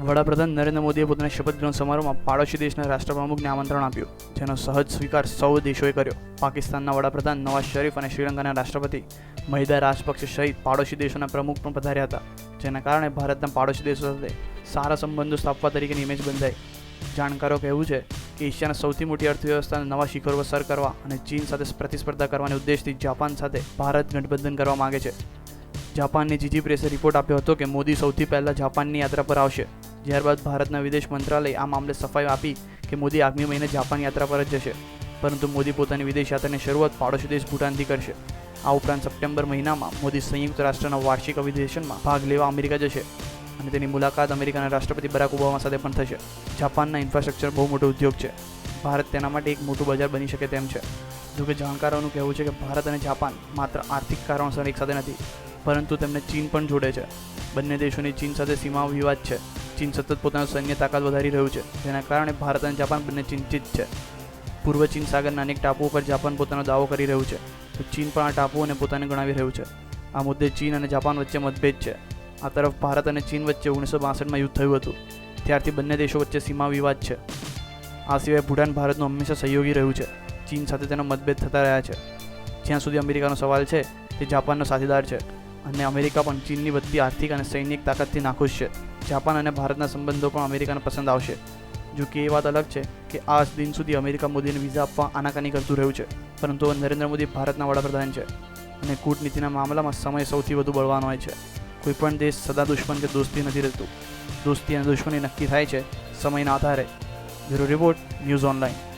વડાપ્રધાન નરેન્દ્ર મોદીએ પોતાના શપથ ગ્રહણ સમારોહમાં પાડોશી દેશના રાષ્ટ્રપ્રમુખને આમંત્રણ આપ્યું, જેનો સહજ સ્વીકાર સૌ દેશોએ કર્યો. પાકિસ્તાનના વડાપ્રધાન નવાઝ શરીફ અને શ્રીલંકાના રાષ્ટ્રપતિ મહિન્દા રાજપક્ષે સહિત પાડોશી દેશોના પ્રમુખ પણ પધાર્યા હતા, જેના કારણે ભારતના પાડોશી દેશો સાથે સારા સંબંધો સ્થાપવા તરીકેની ઇમેજ બંધાઈ. જાણકારો કહેવું છે કે એશિયાના સૌથી મોટી અર્થવ્યવસ્થાને નવા શિખરો પર સર કરવા અને ચીન સાથે પ્રતિસ્પર્ધા કરવાના ઉદ્દેશથી જાપાન સાથે ભારત ગઠબંધન કરવા માંગે છે. જાપાનની જીજી પ્રેસે રિપોર્ટ આપ્યો હતો કે મોદી સૌથી પહેલાં જાપાનની યાત્રા પર આવશે. ત્યારબાદ ભારતના વિદેશ મંત્રાલય આ મામલે સફાઈ આપી કે મોદી આગામી મહિને જાપાન યાત્રા પર જ જશે, પરંતુ મોદી પોતાની વિદેશ યાત્રાની શરૂઆત પાડોશી દેશ ભૂટાનથી કરશે. આ ઉપરાંત સપ્ટેમ્બર મહિનામાં મોદી સંયુક્ત રાષ્ટ્રના વાર્ષિક અધિવેશનમાં ભાગ લેવા અમેરિકા જશે અને તેની મુલાકાત અમેરિકાના રાષ્ટ્રપતિ બરાક ઓબામા સાથે પણ થશે. જાપાનના ઇન્ફ્રાસ્ટ્રક્ચર બહુ મોટો ઉદ્યોગ છે. ભારત તેના માટે એક મોટું બજાર બની શકે તેમ છે. જોકે જાણકારોનું કહેવું છે કે ભારત અને જાપાન માત્ર આર્થિક કારણોસર એકસાથે નથી, પરંતુ તેમને ચીન પણ જોડે છે. બંને દેશોની ચીન સાથે સીમા વિવાદ છે. ચીન સતત પોતાનું સૈન્ય તાકાત વધારી રહ્યું છે, જેના કારણે ભારત અને જાપાન બંને ચિંતિત છે. પૂર્વ ચીન સાગરના અનેક ટાપુઓ પર જાપાન પોતાનો દાવો કરી રહ્યું છે, તો ચીન પણ આ ટાપુઓને પોતાને ગણાવી રહ્યું છે. આ મુદ્દે ચીન અને જાપાન વચ્ચે મતભેદ છે. આ તરફ ભારત અને ચીન વચ્ચે 1962માં યુદ્ધ થયું હતું. ત્યારથી બંને દેશો વચ્ચે સીમા વિવાદ છે. આ સિવાય ભૂટાન ભારતનું હંમેશા સહયોગી રહ્યું છે. ચીન સાથે તેનો મતભેદ થતા રહ્યા છે. જ્યાં સુધી અમેરિકાનો સવાલ છે, તે જાપાનનો સાથીદાર છે, અને અમેરિકા પણ ચીનની વધતી આર્થિક અને સૈનિક તાકાતથી નાખુશ છે. જાપાન અને ભારતના સંબંધો પણ અમેરિકાને પસંદ આવશે. જો કે એ વાત અલગ છે કે આ દિન સુધી અમેરિકા મોદીને વિઝા આપવા આનાકાની કરતું રહ્યું છે, પરંતુ નરેન્દ્ર મોદી ભારતના વડાપ્રધાન છે અને કૂટનીતિના મામલામાં સમય સૌથી વધુ બળવાનો હોય છે. કોઈપણ દેશ સદા દુશ્મન કે દોસ્તી નથી રહેતું. દોસ્તી અને દુશ્મની નક્કી થાય છે સમયના આધારે. Bureau report, news online.